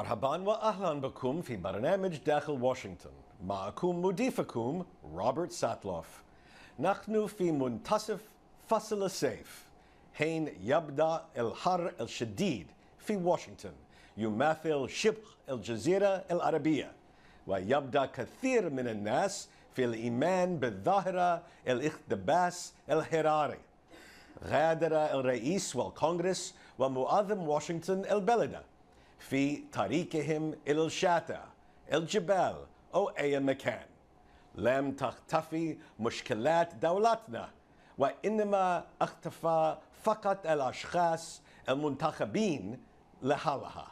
مرحبا وأهلا بكم في برنامج داخل واشنطن. معكم مضيفكم روبرت ساتلوف. نحن في منتصف فصل الصيف حين يبدأ الحر الشديد في واشنطن يماثل شبه الجزيرة العربية، ويبدأ كثير من الناس في الإيمان بالظاهرة الاقتباس الحراري. غادر الرئيس والكونغرس ومعظم واشنطن البلد في طريقهم إلى الشاطئ، الجبال أو أي مكان. لم تختفي مشكلات دولتنا، وإنما اختفى فقط الأشخاص المنتخبين لحلها.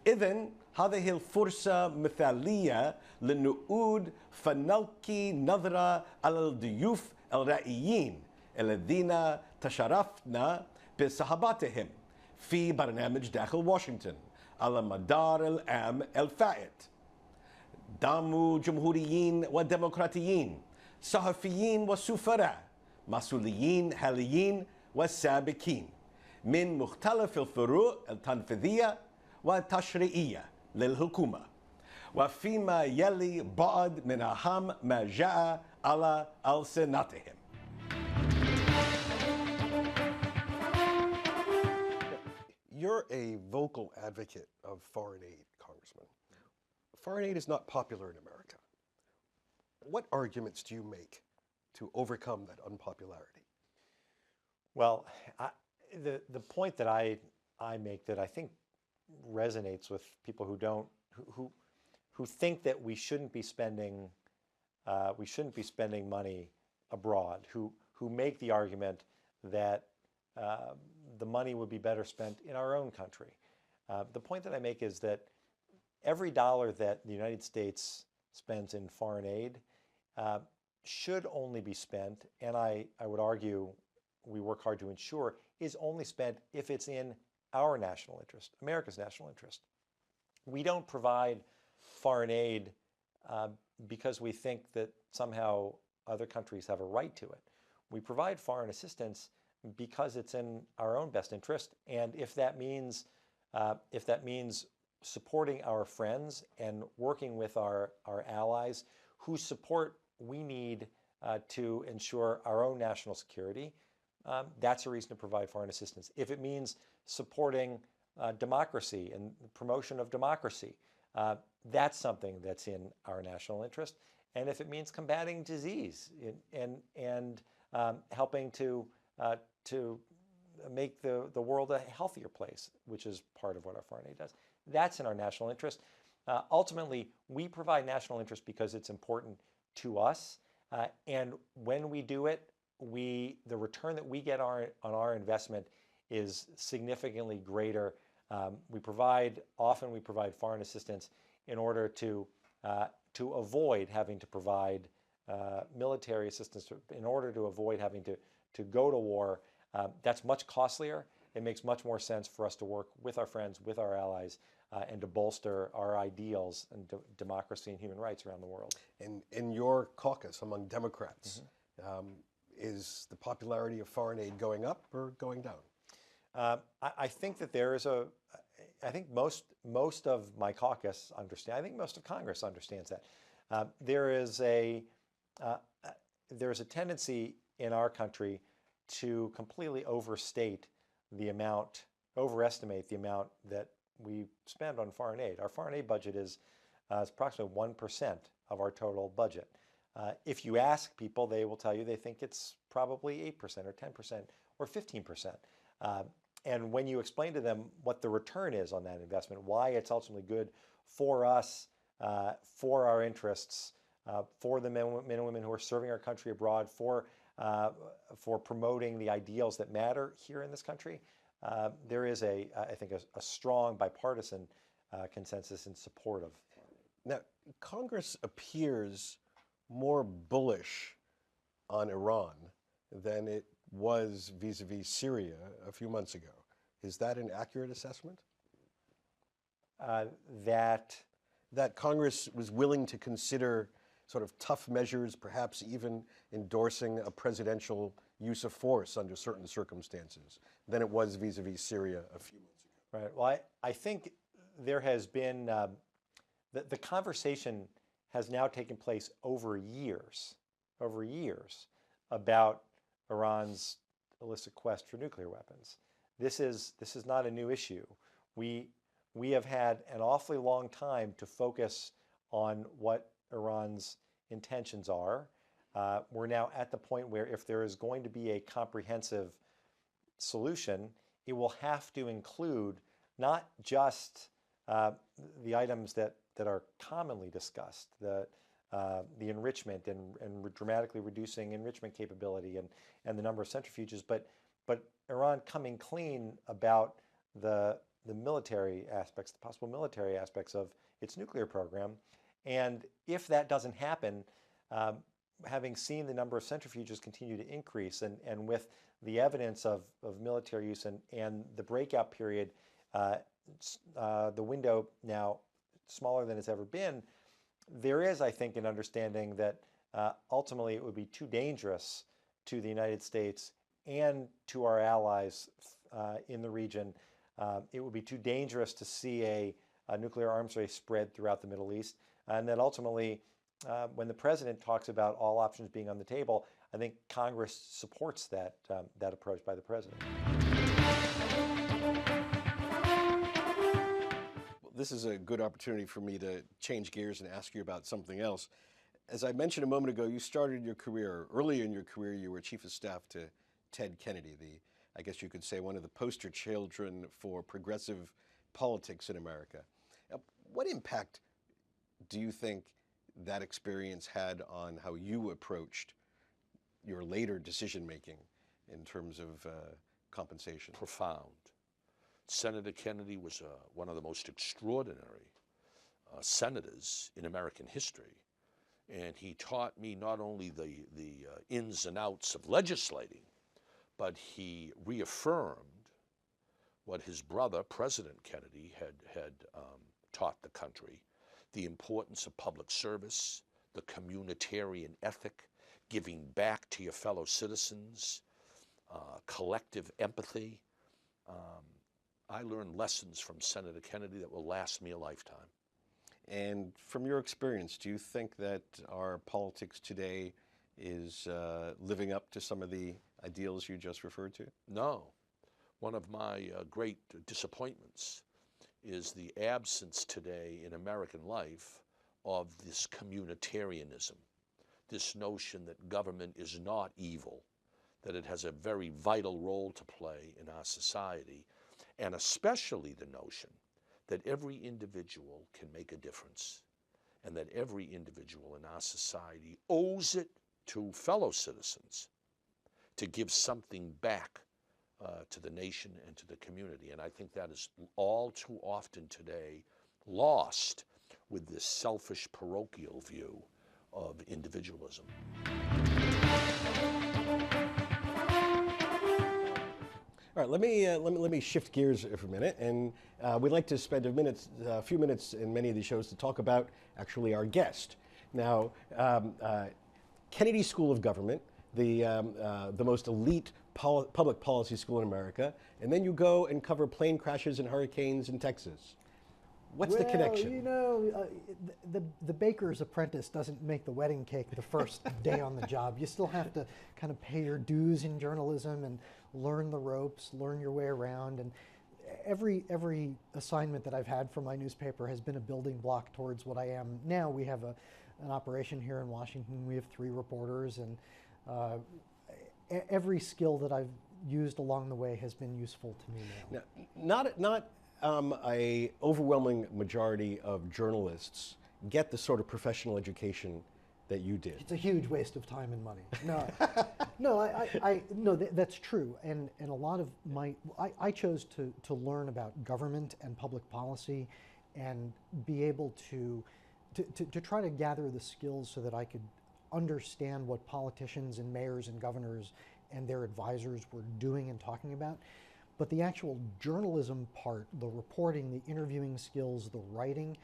إذن هذه الفرصة مثالية لنعود فنلقي نظرة على الضيوف الرائعين الذين تشرفنا بصحبتهم في برنامج داخل واشنطن على مدار العام الفائت. داموا جمهوريين وديمقراطيين، صحفيين وسفراء، مسؤولين حاليين وسابقين من مختلف الفروع التنفيذية والتشريعية للحكومة. وفيما يلي بعض من أهم ما جاء على ألسنتهم. You're a vocal advocate of foreign aid, Congressman. Foreign aid is not popular in America. What arguments do you make to overcome that unpopularity? Well, the point that I make that I think resonates with people who think that we shouldn't be spending money abroad, who make the argument that the money would be better spent in our own country. The point that I make is that every dollar that the United States spends in foreign aid should only be spent, and I would argue we work hard to ensure, is only spent if it's in our national interest, America's national interest. We don't provide foreign aid because we think that somehow other countries have a right to it. We provide foreign assistance because it's in our own best interest, and if that means supporting our friends and working with our allies whose support we need to ensure our own national security, that's a reason to provide foreign assistance. If it means supporting democracy and the promotion of democracy, that's something that's in our national interest. And if it means combating disease and helping to make the world a healthier place, which is part of what our foreign aid does, that's in our national interest. Ultimately, we provide national interest because it's important to us, and when we do it, the return that we get on our investment is significantly greater. We provide foreign assistance in order to avoid having to provide military assistance, in order to avoid having to go to war. That's much costlier. It makes much more sense for us to work with our friends, with our allies, and to bolster our ideals and democracy and human rights around the world. In your caucus among Democrats, is the popularity of foreign aid going up or going down? I think that I think most of my caucus understand. I think most of Congress understands that. There is a tendency in our country to completely overestimate the amount that we spend on foreign aid. Our foreign aid budget is approximately 1% of our total budget. If you ask people, they will tell you they think it's probably 8% or 10% or 15%. And when you explain to them what the return is on that investment, why it's ultimately good for us, for our interests, for the men and women who are serving our country abroad, for promoting the ideals that matter here in this country, there is I think a strong bipartisan consensus in support of. Now, Congress appears more bullish on Iran than it was vis-a-vis Syria a few months ago. Is that an accurate assessment? That Congress was willing to consider sort of tough measures, perhaps even endorsing a presidential use of force under certain circumstances than it was vis-a-vis Syria a few months ago. Right. Well, I think there has been, the conversation has now taken place over years, about Iran's illicit quest for nuclear weapons. This is not a new issue. We have had an awfully long time to focus on what Iran's intentions are. We're now at the point where if there is going to be a comprehensive solution, it will have to include not just the items that are commonly discussed, the enrichment and dramatically reducing enrichment capability and the number of centrifuges, but Iran coming clean about the military aspects, the possible military aspects of its nuclear program. And if that doesn't happen, having seen the number of centrifuges continue to increase and with the evidence of military use and the breakout period, the window now smaller than it's ever been, there is, I think, an understanding that ultimately it would be too dangerous to the United States and to our allies in the region. It would be too dangerous to see a nuclear arms race spread throughout the Middle East. And that ultimately, when the president talks about all options being on the table, I think Congress supports that approach by the president. This is a good opportunity for me to change gears and ask you about something else. As I mentioned a moment ago, you started your career, early in your career, you were chief of staff to Ted Kennedy, I guess you could say one of the poster children for progressive politics in America. What impact do you think that experience had on how you approached your later decision-making in terms of compensation? Profound. Senator Kennedy was one of the most extraordinary senators in American history. And he taught me not only the ins and outs of legislating, but he reaffirmed what his brother, President Kennedy, had taught the country: the importance of public service, the communitarian ethic, giving back to your fellow citizens, collective empathy. I learned lessons from Senator Kennedy that will last me a lifetime. And from your experience, do you think that our politics today is living up to some of the ideals you just referred to? No. One of my great disappointments is the absence today in American life of this communitarianism, this notion that government is not evil, that it has a very vital role to play in our society, and especially the notion that every individual can make a difference and that every individual in our society owes it to fellow citizens to give something back to the nation and to the community. And I think that is all too often today lost with this selfish parochial view of individualism. All right, let me shift gears for a minute, and we'd like to spend a few minutes in many of these shows to talk about actually our guest. Now, Kennedy School of Government, the most elite public policy school in America, and then you go and cover plane crashes and hurricanes in Texas. What's the connection? You know, the baker's apprentice doesn't make the wedding cake the first day on the job. You still have to kind of pay your dues in journalism and learn the ropes, learn your way around. And every assignment that I've had for my newspaper has been a building block towards what I am now. We have an operation here in Washington. We have 3 reporters, and every skill that I've used along the way has been useful to me now. Not a overwhelming majority of journalists get the sort of professional education that you did. It's a huge waste of time and money. No, that's true. And a lot of I chose to learn about government and public policy, and be able to try to gather the skills so that I could understand what politicians and mayors and governors and their advisors were doing and talking about. But the actual journalism part, the reporting, the interviewing skills, the writing,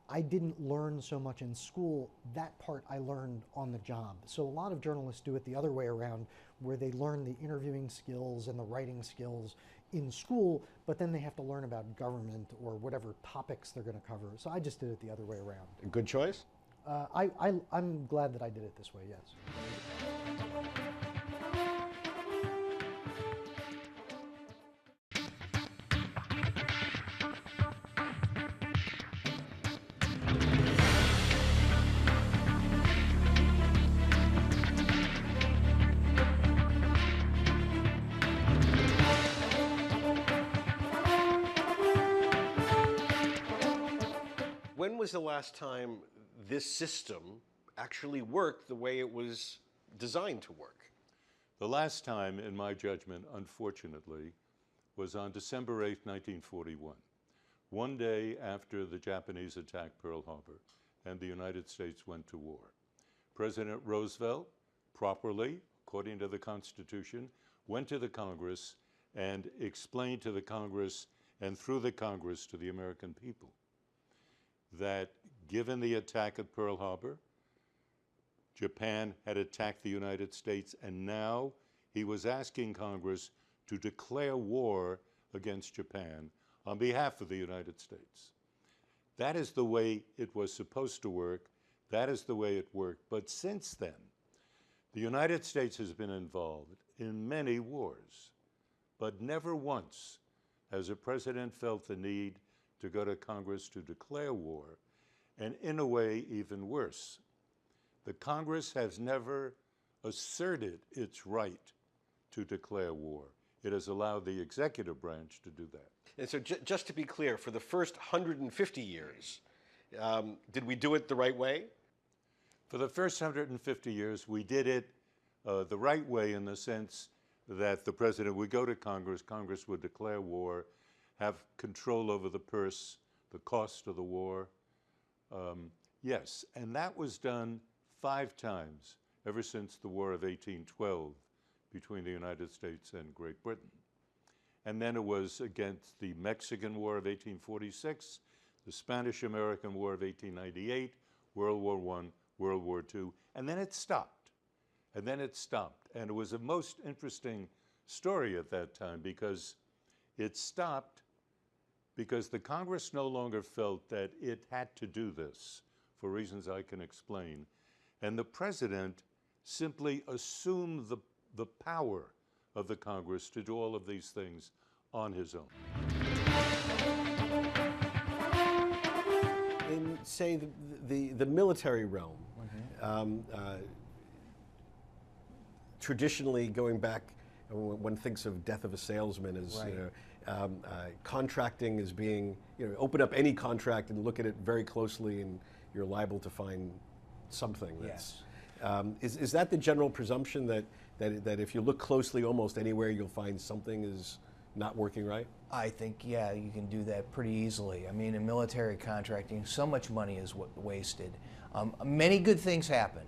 I didn't learn so much in school. That part I learned on the job. So a lot of journalists do it the other way around, where they learn the interviewing skills and the writing skills in school, but then they have to learn about government or whatever topics they're going to cover. So I just did it the other way around. A good choice? I'm glad that I did it this way, yes. When was the last time this system actually worked the way it was designed to work? The last time, in my judgment, unfortunately, was on December 8, 1941, one day after the Japanese attacked Pearl Harbor and the United States went to war. President Roosevelt, properly, according to the Constitution, went to the Congress and explained to the Congress and through the Congress to the American people that given the attack at Pearl Harbor, Japan had attacked the United States, and now he was asking Congress to declare war against Japan on behalf of the United States. That is the way it was supposed to work. That is the way it worked. But since then, the United States has been involved in many wars, but never once has a president felt the need to go to Congress to declare war, and in a way, even worse. The Congress has never asserted its right to declare war. It has allowed the executive branch to do that. And so just to be clear, for the first 150 years, did we do it the right way? For the first 150 years, we did it the right way in the sense that the president would go to Congress, Congress would declare war, have control over the purse, the cost of the war. Yes, and that was done 5 times ever since the War of 1812 between the United States and Great Britain. And then it was against the Mexican War of 1846, the Spanish-American War of 1898, World War I, World War II, and then it stopped. And then it stopped. And it was a most interesting story at that time because it stopped because the Congress no longer felt that it had to do this for reasons I can explain. And the president simply assumed the power of the Congress to do all of these things on his own. In, say, the military realm, traditionally going back, when one thinks of death of a salesman as, Right. contracting as being, open up any contract and look at it very closely and you're liable to find something. That's, is that the general presumption that if you look closely almost anywhere you'll find something is not working right? I think, yeah, you can do that pretty easily. I mean, in military contracting, so much money is wasted. Many good things happen,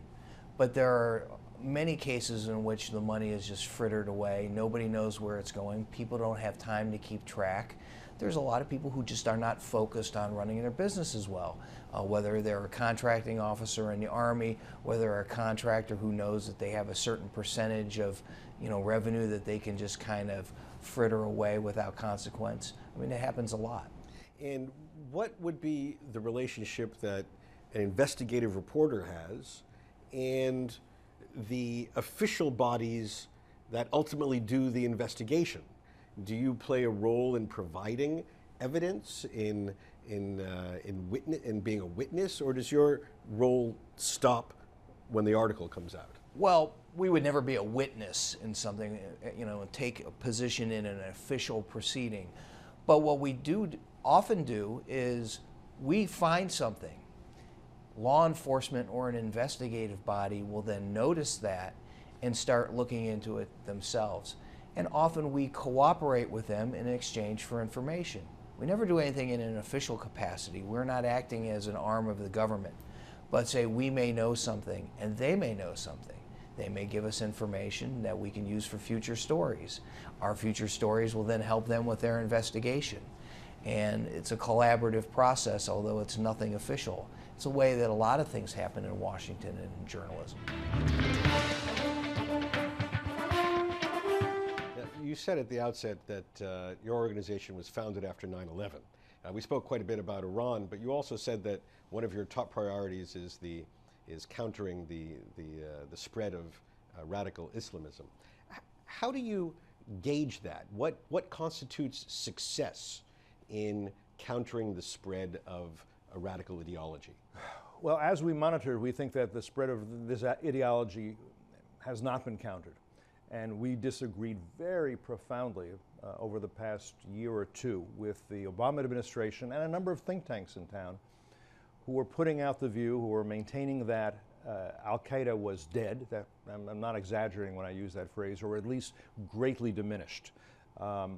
but there are many cases in which the money is just frittered away. Nobody knows where it's going. People don't have time to keep track. There's a lot of people who just are not focused on running their business as well. Whether they're a contracting officer in the Army, whether they're a contractor who knows that they have a certain percentage of revenue that they can just kind of fritter away without consequence. I mean, it happens a lot. And what would be the relationship that an investigative reporter has and the official bodies that ultimately do the investigation? Do you play a role in providing evidence, in being a witness, or does your role stop when the article comes out? Well, we would never be a witness in something, and take a position in an official proceeding. But what we do often do is we find something. Law enforcement or an investigative body will then notice that and start looking into it themselves. And often we cooperate with them in exchange for information. We never do anything in an official capacity. We're not acting as an arm of the government. But say we may know something and they may know something. They may give us information that we can use for future stories. Our future stories will then help them with their investigation. And it's a collaborative process, although it's nothing official. It's a way that a lot of things happen in Washington and in journalism. you said at the outset that your organization was founded after 9/11. We spoke quite a bit about Iran, but you also said that one of your top priorities is countering the spread of radical Islamism. How do you gauge that? What constitutes success in countering the spread of a radical ideology? Well, as we monitor, we think that the spread of this ideology has not been countered. And we disagreed very profoundly over the past year or two with the Obama administration and a number of think tanks in town who were putting out the view, who were maintaining that Al-Qaeda was dead. That, I'm not exaggerating when I use that phrase, or at least greatly diminished. The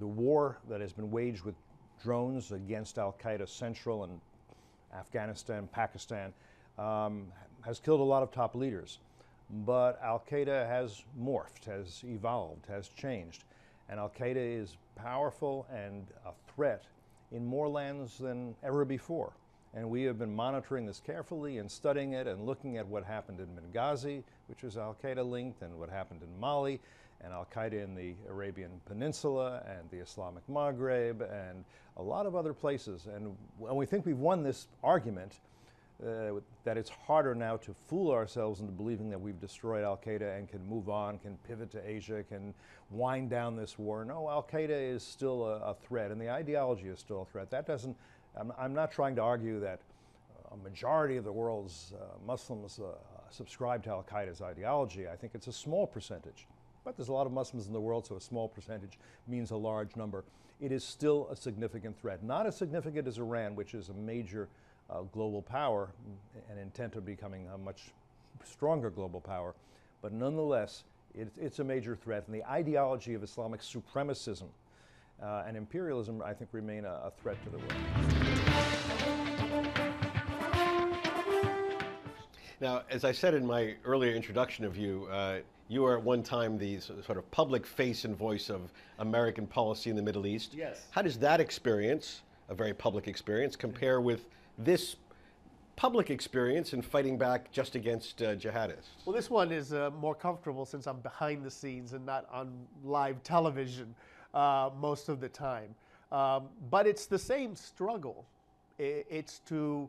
war that has been waged with drones against Al-Qaeda Central and Afghanistan, Pakistan, has killed a lot of top leaders. But Al-Qaeda has morphed, has evolved, has changed. And Al-Qaeda is powerful and a threat in more lands than ever before. And we have been monitoring this carefully and studying it and looking at what happened in Benghazi, which was Al-Qaeda linked, and what happened in Mali, and Al-Qaeda in the Arabian Peninsula and the Islamic Maghreb and a lot of other places. And we think we've won this argument that it's harder now to fool ourselves into believing that we've destroyed Al-Qaeda and can move on, can pivot to Asia, can wind down this war. No, Al-Qaeda is still a threat, and the ideology is still a threat. That doesn't, I'm not trying to argue that a majority of the world's Muslims subscribe to Al-Qaeda's ideology. I think it's a small percentage. But there's a lot of Muslims in the world, so a small percentage means a large number. It is still a significant threat. Not as significant as Iran, which is a major global power and intent of becoming a much stronger global power, but nonetheless, it's a major threat. And the ideology of Islamic supremacism and imperialism, I think, remain a threat to the world. Now, as I said in my earlier introduction of you, you were at one time the sort of public face and voice of American policy in the Middle East. Yes. How does that experience, a very public experience, compare with this public experience in fighting back just against jihadists? Well, this one is more comfortable since I'm behind the scenes and not on live television most of the time. But it's the same struggle. It's to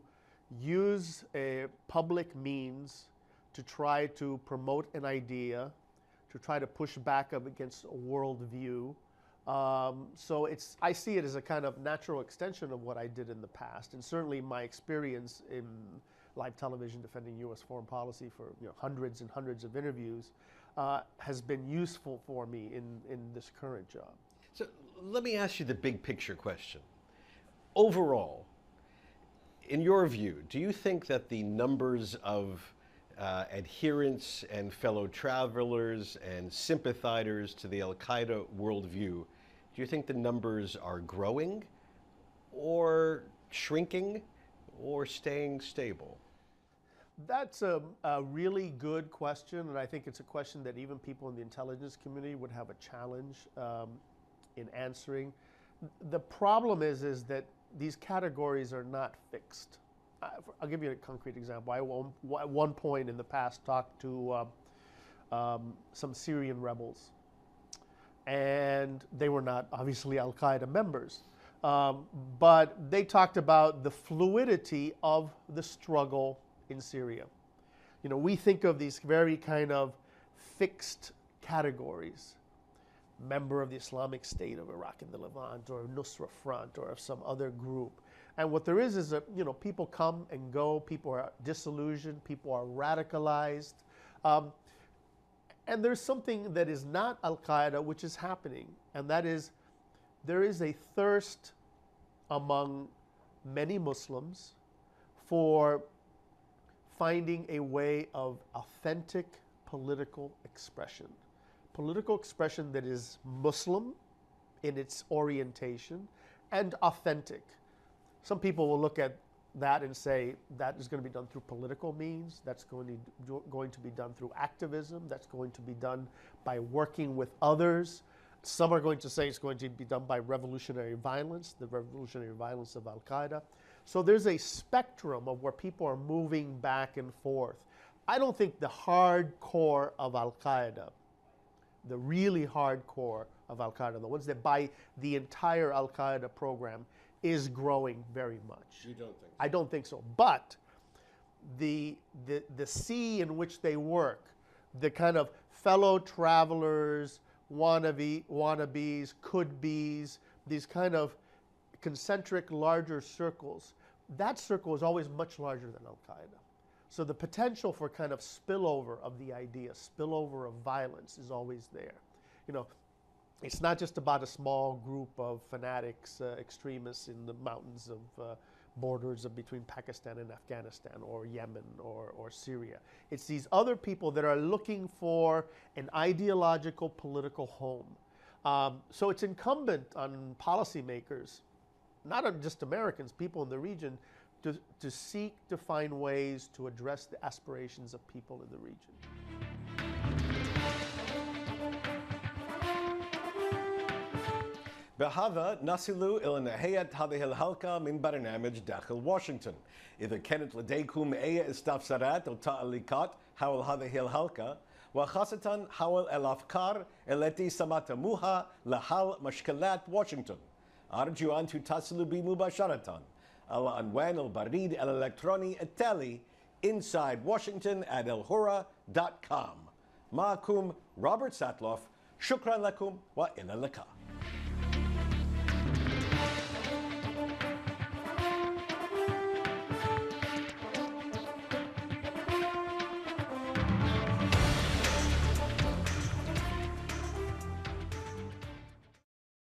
use a public means to try to promote an idea, to try to push back up against a worldview. So I see it as a kind of natural extension of what I did in the past, and certainly my experience in live television defending U.S. foreign policy for hundreds and hundreds of interviews has been useful for me in this current job. So let me ask you the big picture question. Overall, in your view, do you think that the numbers of adherents and fellow travelers and sympathizers to the Al-Qaeda worldview, do you think the numbers are growing or shrinking or staying stable? That's a really good question, and I think it's a question that even people in the intelligence community would have a challenge in answering. The problem is that these categories are not fixed. I'll give you a concrete example. I at one point in the past talked to some Syrian rebels, and they were not obviously Al-Qaeda members, but they talked about the fluidity of the struggle in Syria. We think of these very kind of fixed categories: member of the Islamic State of Iraq and the Levant, or Nusra Front, or of some other group. And what there is that people come and go, people are disillusioned, people are radicalized, and there's something that is not Al-Qaeda which is happening, and that is there is a thirst among many Muslims for finding a way of authentic political expression that is Muslim in its orientation and authentic. Some people will look at that and say that is going to be done through political means, that's going to be done through activism, that's going to be done by working with others. Some are going to say it's going to be done by revolutionary violence, the revolutionary violence of Al-Qaeda. So there's a spectrum of where people are moving back and forth. I don't think the hard core of Al-Qaeda the really hardcore of Al-Qaeda, the ones that buy the entire Al-Qaeda program, is growing very much. You don't think so? I don't think so. But the sea in which they work, the kind of fellow travelers, wannabes, could-bes, these kind of concentric larger circles, that circle is always much larger than Al-Qaeda. So the potential for kind of spillover of the idea, spillover of violence is always there. You know, it's not just about a small group of fanatics, extremists in the mountains of borders of between Pakistan and Afghanistan or Yemen or Syria. It's these other people that are looking for an ideological political home. So it's incumbent on policymakers, not on just Americans, people in the region, to seek to find ways to address the aspirations of people in the region. بهذا نصل إلى نهاية هذه الحلقة من برنامج داخل واشنطن. إذا كانت لديكم أي استفسارات أو تعليقات حول هذه الحلقة وخاصة حول الأفكار التي سمعتموها لحل مشكلات واشنطن، أرجو أن تتصلوا بي مباشرة على عنوان البريد الإلكتروني التالي insidewashington@elhura.com. معكم روبرت ساتلوف، شكرا لكم وإلى اللقاء.